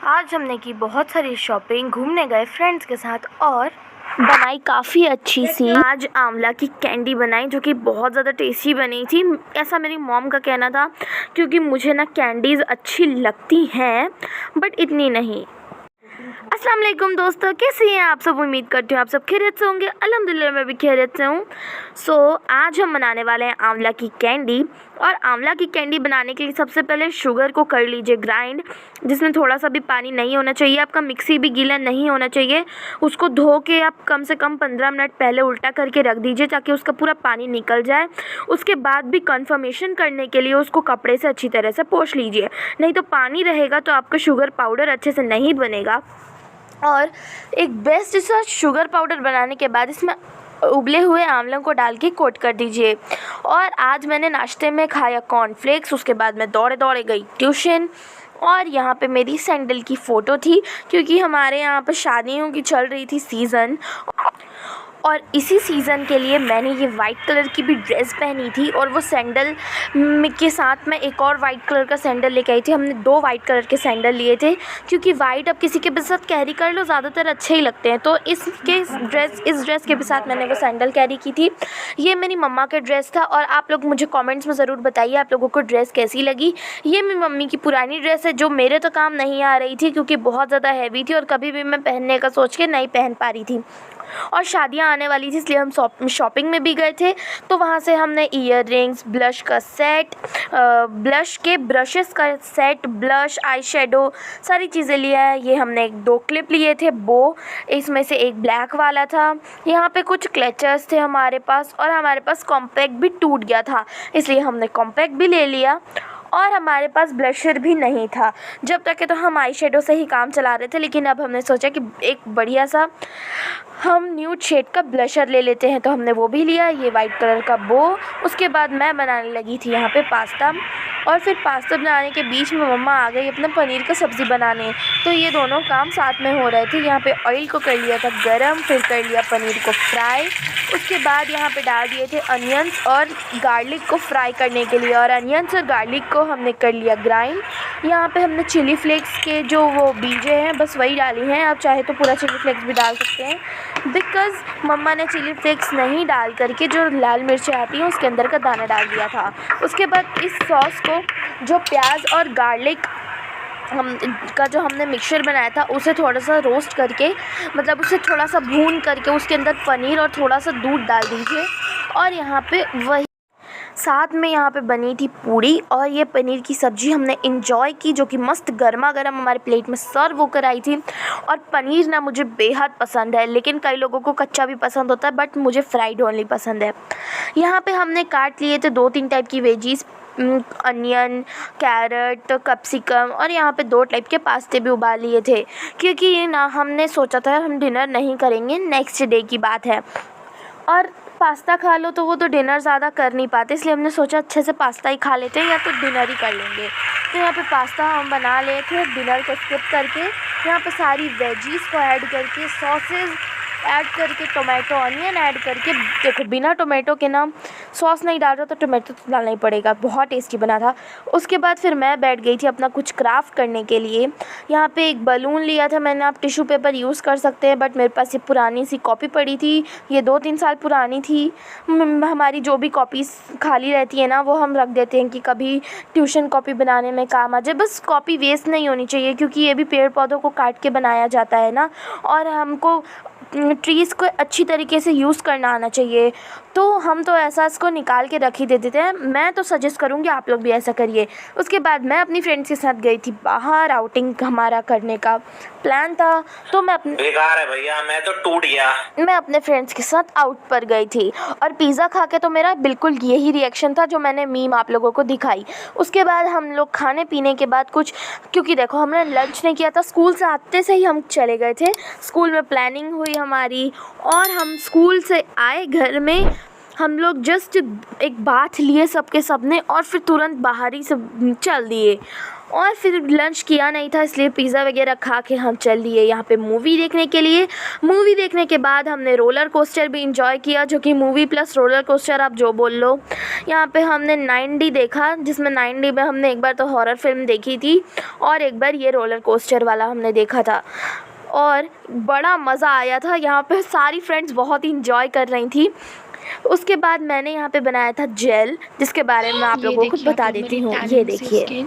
आज हमने की बहुत सारी शॉपिंग, घूमने गए फ्रेंड्स के साथ और बनाई काफ़ी अच्छी सी आज आंवला की कैंडी बनाई जो कि बहुत ज़्यादा टेस्टी बनी थी। ऐसा मेरी मॉम का कहना था, क्योंकि मुझे ना कैंडीज़ अच्छी लगती हैं बट इतनी नहीं। अस्सलाम वालेकुम दोस्तों, कैसे हैं आप सब? उम्मीद करती हूँ आप सब खैरियत से होंगे। अल्हम्दुलिल्लाह मैं भी खैरियत से हूँ। आज हम बनाने वाले हैं आंवला की कैंडी। और आंवला की कैंडी बनाने के लिए सबसे पहले शुगर को कर लीजिए ग्राइंड, जिसमें थोड़ा सा भी पानी नहीं होना चाहिए। आपका मिक्सी भी गीला नहीं होना चाहिए। उसको धो के आप कम से कम 15 मिनट पहले उल्टा करके रख दीजिए ताकि उसका पूरा पानी निकल जाए। उसके बाद भी कन्फर्मेशन करने के लिए उसको कपड़े से अच्छी तरह से पोंछ लीजिए, नहीं तो पानी रहेगा तो आपका शुगर पाउडर अच्छे से नहीं बनेगा। और एक बेस्ट सा शुगर पाउडर बनाने के बाद इसमें उबले हुए आंवलों को डाल के कोट कर दीजिए। और आज मैंने नाश्ते में खाया कॉर्नफ्लेक्स। उसके बाद मैं दौड़े दौड़े गई ट्यूशन। और यहाँ पे मेरी सैंडल की फ़ोटो थी, क्योंकि हमारे यहाँ पर शादियों की चल रही थी सीज़न। और इसी सीज़न के लिए मैंने ये वाइट कलर की भी ड्रेस पहनी थी और वो सैंडल के साथ मैं एक और वाइट कलर का सैंडल लेके आई थी। हमने 2 वाइट कलर के सैंडल लिए थे, क्योंकि वाइट अब किसी के भी साथ कैरी कर लो ज़्यादातर अच्छे ही लगते हैं। तो इस ड्रेस के भी साथ मैंने वो सैंडल कैरी की थी। ये मेरी मम्मा का ड्रेस था। और आप लोग मुझे कॉमेंट्स में ज़रूर बताइए आप लोगों को ड्रेस कैसी लगी। ये मेरी मम्मी की पुरानी ड्रेस है जो मेरे तो काम नहीं आ रही थी, क्योंकि बहुत ज़्यादा हैवी थी और कभी भी मैं पहनने का सोच के नहीं पहन पा रही थी। और शादियां आने वाली थी, इसलिए हम शॉपिंग में भी गए थे। तो वहाँ से हमने ईयर रिंग्स, ब्लश का सेट, ब्लश के ब्रशेस का सेट, ब्लश, आई शेडो, सारी चीज़ें लिया है। ये हमने 2 क्लिप लिए थे बो, इसमें से एक ब्लैक वाला था। यहाँ पे कुछ क्लेचर्स थे हमारे पास, और हमारे पास कॉम्पैक्ट भी टूट गया था, इसलिए हमने कॉम्पैक्ट भी ले लिया। और हमारे पास ब्लशर भी नहीं था। जब तक के तो हम आई शेडो से ही काम चला रहे थे, लेकिन अब हमने सोचा कि एक बढ़िया सा हम न्यूड शेड का ब्लशर ले लेते हैं, तो हमने वो भी लिया। ये वाइट कलर का बो। उसके बाद मैं बनाने लगी थी यहाँ पे पास्ता। और फिर पास्ता बनाने के बीच में मम्मा आ गई अपना पनीर का सब्ज़ी बनाने। तो ये दोनों काम साथ में हो रहे थे। यहाँ पे ऑयल को कर लिया था गरम, फिर कर लिया पनीर को फ्राई। उसके बाद यहाँ पे डाल दिए थे अनियंस और गार्लिक को फ्राई करने के लिए, और अनियंस और गार्लिक को हमने कर लिया ग्राइंड। यहाँ पे हमने चिली फ्लेक्स के जो वो बीजे हैं बस वही डाली हैं। आप चाहे तो पूरा चिली फ्लेक्स भी डाल सकते हैं, बिकॉज़ मम्मा ने चिली फ्लेक्स नहीं डाल करके जो लाल मिर्चें आती हैं उसके अंदर का दाना डाल दिया था। उसके बाद इस सॉस को, जो प्याज और गार्लिक जो हमने मिक्सचर बनाया था, उसे थोड़ा सा रोस्ट करके, मतलब उसे थोड़ा सा भून करके उसके अंदर पनीर और थोड़ा सा दूध डाल दीजिए। और यहाँ पे वही साथ में यहाँ पे बनी थी पूड़ी, और ये पनीर की सब्ज़ी हमने इंजॉय की, जो कि मस्त गर्मा गर्म हमारे प्लेट में सर्व होकर आई थी। और पनीर ना मुझे बेहद पसंद है, लेकिन कई लोगों को कच्चा भी पसंद होता है, बट मुझे फ्राइड ओनली पसंद है। यहाँ पे हमने काट लिए थे 2-3 टाइप की वेजीज़, अनियन, कैरेट, कैप्सिकम, और यहाँ पे 2 टाइप के पास्ते भी उबाल लिए थे, क्योंकि ये ना हमने सोचा था हम डिनर नहीं करेंगे, नेक्स्ट डे की बात है। और पास्ता खा लो तो वो तो डिनर ज़्यादा कर नहीं पाते, इसलिए हमने सोचा अच्छे से पास्ता ही खा लेते हैं, या तो डिनर ही कर लेंगे। तो यहाँ पे पास्ता हम बना लिए थे डिनर को स्किप करके। यहाँ पे सारी वेजीज़ को ऐड करके, सॉसेज ऐड करके, टोमेटो अनियन ऐड करके, देखो बिना टोमेटो के ना सॉस नहीं डाल रहा तो टोमेटो तो डालना ही पड़ेगा। बहुत टेस्टी बना था। उसके बाद फिर मैं बैठ गई थी अपना कुछ क्राफ्ट करने के लिए। यहाँ पे एक बलून लिया था मैंने, आप टिश्यू पेपर यूज़ कर सकते हैं, बट मेरे पास ये पुरानी सी कॉपी पड़ी थी, ये 2-3 साल पुरानी थी। हमारी जो भी कॉपीज़ खाली रहती है ना, वो हम रख देते हैं कि कभी ट्यूशन कॉपी बनाने में काम आ जाए। बस कॉपी वेस्ट नहीं होनी चाहिए, क्योंकि ये भी पेड़ पौधों को काट के बनाया जाता है ना, और हमको ट्रीज़ को अच्छी तरीके से यूज़ करना आना चाहिए। तो हम तो ऐसा इसको निकाल के रख ही देते हैं। मैं तो सजेस्ट करूँगी आप लोग भी ऐसा करिए। उसके बाद मैं अपनी फ्रेंड्स के साथ गई थी बाहर, आउटिंग हमारा करने का प्लान था। तो मैं बेकार है भैया, मैं तो टूट गया। मैं अपने फ्रेंड्स के साथ आउट पर गई थी, और पिज़्ज़ा खा के तो मेरा बिल्कुल यही रिएक्शन था जो मैंने मीम आप लोगों को दिखाई। उसके बाद हम लोग खाने पीने के बाद कुछ, क्योंकि देखो हमने लंच नहीं किया था, स्कूल से आते से ही हम चले गए थे। स्कूल में प्लानिंग हुई हमारी, और हम स्कूल से आए घर में, हम लोग जस्ट एक बाथ लिए सबके सबने और फिर तुरंत बाहर ही से चल दिए। और फिर लंच किया नहीं था, इसलिए पिज़्ज़ा वगैरह खा के हम चल दिए यहाँ पे मूवी देखने के लिए। मूवी देखने के बाद हमने रोलर कोस्टर भी इंजॉय किया, जो कि मूवी प्लस रोलर कोस्टर आप जो बोल लो। यहाँ पे हमने 9D देखा, जिसमें 9D में हमने एक बार तो हॉरर फिल्म देखी थी और एक बार ये रोलर कोस्टर वाला हमने देखा था और बड़ा मज़ा आया था। यहाँ पे सारी फ्रेंड्स बहुत ही इंजॉय कर रही थी। उसके बाद मैंने यहाँ पे बनाया था जेल, जिसके बारे में आप लोगों को बता देती हूँ। ये देखिए,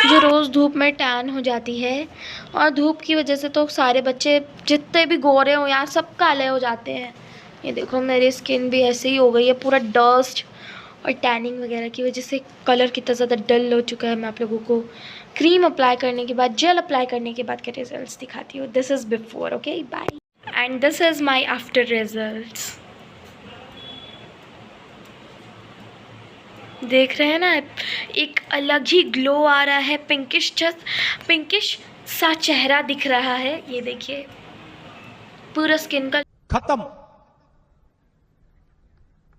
जो रोज़ धूप में टैन हो जाती है और धूप की वजह से तो सारे बच्चे जितने भी गोरे हो यार सब काले हो जाते हैं। ये देखो मेरी स्किन भी ऐसे ही हो गई है, पूरा डस्ट और टैनिंग वगैरह की वजह से कलर कितना ज़्यादा डल हो चुका है। मैं आप लोगों को क्रीम अप्लाई करने के बाद, जेल अप्लाई करने के बाद के रिजल्ट्स दिखाती हूँ। This is before, okay bye, and this is my after results. देख रहे हैं ना, एक अलग ही ग्लो आ रहा है, पिंकिश सा चेहरा दिख रहा है। ये देखिए पूरा स्किन का खत्म,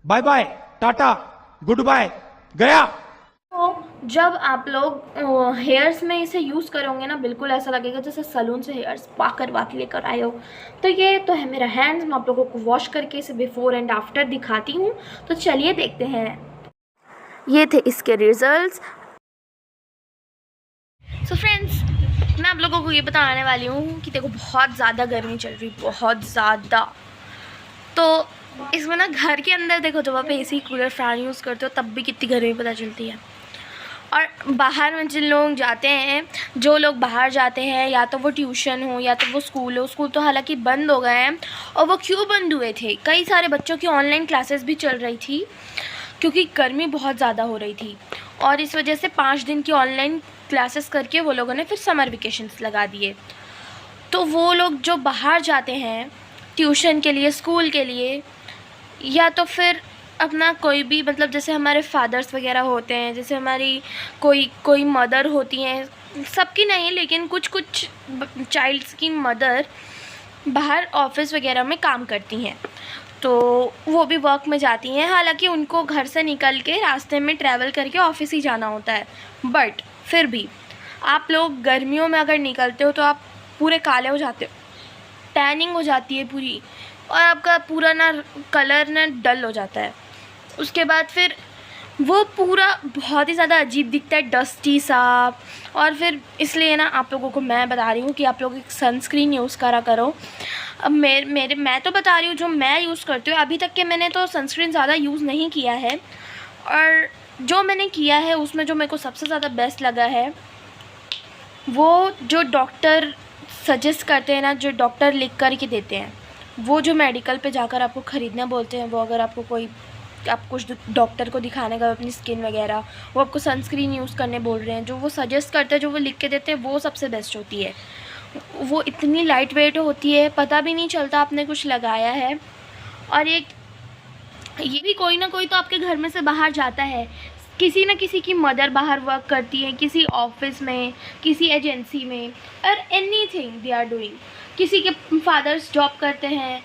bye bye, tata, goodbye, गया। तो जब आप लोग हेयर्स में इसे यूज़ करोगे ना, बिल्कुल ऐसा लगेगा जैसे सलून से हेयर स्पा करवा के लेकर आए हो। तो ये तो है मेरा हैंड्स, मैं आप लोगों को वॉश करके इसे बिफोर एंड आफ्टर दिखाती हूँ। तो चलिए देखते हैं। ये थे इसके रिजल्ट्स। सो फ्रेंड्स, मैं आप लोगों को ये बताने वाली हूँ कि देखो बहुत ज़्यादा गर्मी चल रही, बहुत ज़्यादा। तो इसमें ना घर के अंदर देखो, जब आप एसी कूलर फैन यूज़ करते हो तब भी कितनी गर्मी पता चलती है। और बाहर में जिन लोग जाते हैं, जो लोग बाहर जाते हैं, या तो वो ट्यूशन हो या तो वो स्कूल हो, स्कूल तो हालांकि बंद हो गए हैं। और वो क्यों बंद हुए थे, कई सारे बच्चों की ऑनलाइन क्लासेस भी चल रही थी क्योंकि गर्मी बहुत ज़्यादा हो रही थी। और इस वजह से 5 दिन की ऑनलाइन क्लासेस करके वो लोगों ने फिर समर वेकेशंस लगा दिए। तो वो लोग जो बाहर जाते हैं ट्यूशन के लिए, स्कूल के लिए, या तो फिर अपना कोई भी, मतलब जैसे हमारे फादर्स वगैरह होते हैं, जैसे हमारी कोई मदर होती हैं, सबकी नहीं लेकिन कुछ चाइल्ड्स की मदर बाहर ऑफिस वगैरह में काम करती हैं, तो वो भी वर्क में जाती हैं। हालांकि उनको घर से निकल के रास्ते में ट्रैवल करके ऑफिस ही जाना होता है, बट फिर भी आप लोग गर्मियों में अगर निकलते हो तो आप पूरे काले हो जाते हो, टैनिंग हो जाती है पूरी, और आपका पूरा ना कलर ना डल हो जाता है। उसके बाद फिर वो पूरा बहुत ही ज़्यादा अजीब दिखता है, डस्टी सा। और फिर इसलिए ना आप लोगों को मैं बता रही हूँ कि आप लोग एक सनस्क्रीन यूज़ करो। अब मैं तो बता रही हूँ जो मैं यूज़ करती हूँ। अभी तक के मैंने तो सनस्क्रीन ज़्यादा यूज़ नहीं किया है, और जो मैंने किया है उसमें जो मेरे को सबसे ज़्यादा बेस्ट लगा है वो जो डॉक्टर सजेस्ट करते हैं ना, जो डॉक्टर लिख कर के देते हैं, वो जो मेडिकल पे जाकर आपको ख़रीदना बोलते हैं, वो अगर आपको आप कुछ डॉक्टर को दिखाने का अपनी स्किन वगैरह, वो आपको सनस्क्रीन यूज़ करने बोल रहे हैं, जो वो सजेस्ट करते हैं, जो वो लिख के देते हैं, वो सबसे बेस्ट होती है। वो इतनी लाइट वेट होती है, पता भी नहीं चलता आपने कुछ लगाया है। और ये भी कोई ना कोई तो आपके घर में से बाहर जाता है, किसी न किसी की मदर बाहर वर्क करती है, किसी ऑफिस में, किसी एजेंसी में, और एनीथिंग दे आर डूइंग। किसी के फादर्स जॉब करते हैं,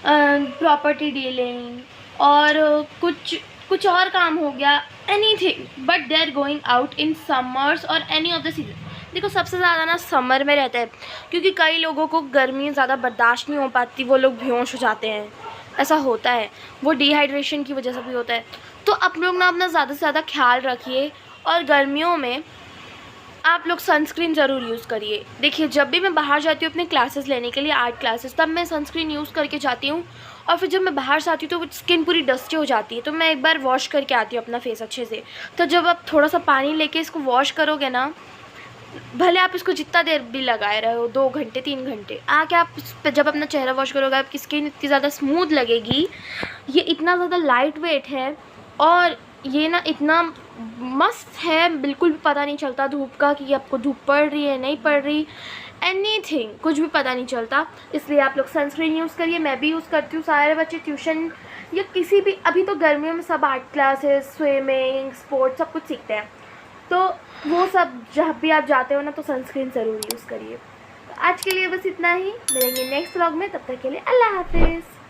प्रॉपर्टी डीलिंग, और कुछ और काम हो गया, anything, but they are going out in summers और एनी ऑफ द सीजन। देखो सबसे ज़्यादा ना समर में रहता है, क्योंकि कई लोगों को गर्मी ज़्यादा बर्दाश्त नहीं हो पाती, वो लोग बेहोश हो जाते हैं, ऐसा होता है, वो डिहाइड्रेशन की वजह से भी होता है। तो आप लोग ना अपना ज़्यादा से ज़्यादा ख्याल रखिए, और गर्मियों में आप लोग सनस्क्रीन ज़रूर यूज़ करिए। देखिए जब भी मैं बाहर जाती हूँ अपने क्लासेस लेने के लिए, आर्ट क्लासेस, तब मैं सनस्क्रीन यूज़ करके जाती हूँ। और फिर जब मैं बाहर से आती हूँ तो स्किन पूरी डस्टी हो जाती है, तो मैं एक बार वॉश करके आती हूँ अपना फेस अच्छे से। तो जब आप थोड़ा सा पानी लेके इसको वॉश करोगे ना, भले आप इसको जितना देर भी लगाए रहे हो, 2 घंटे 3 घंटे, आके आप जब अपना चेहरा वॉश करोगे, आपकी स्किन इतनी ज़्यादा स्मूथ लगेगी। ये इतना ज़्यादा लाइट वेट है, और ये ना इतना मस्त है, बिल्कुल भी पता नहीं चलता धूप का कि आपको धूप पड़ रही है नहीं पड़ रही, एनीथिंग, कुछ भी पता नहीं चलता। इसलिए आप लोग सनस्क्रीन यूज़ करिए, मैं भी यूज़ करती हूँ। सारे बच्चे ट्यूशन या किसी भी, अभी तो गर्मियों में सब आर्ट क्लासेस, स्विमिंग, स्पोर्ट्स सब कुछ सीखते हैं, तो वो सब जब भी आप जाते हो ना तो सनस्क्रीन ज़रूर यूज़ करिए। तो आज के लिए बस इतना ही, मिलेंगे नेक्स्ट व्लॉग में, तब तक के लिए अल्लाह हाफिज़।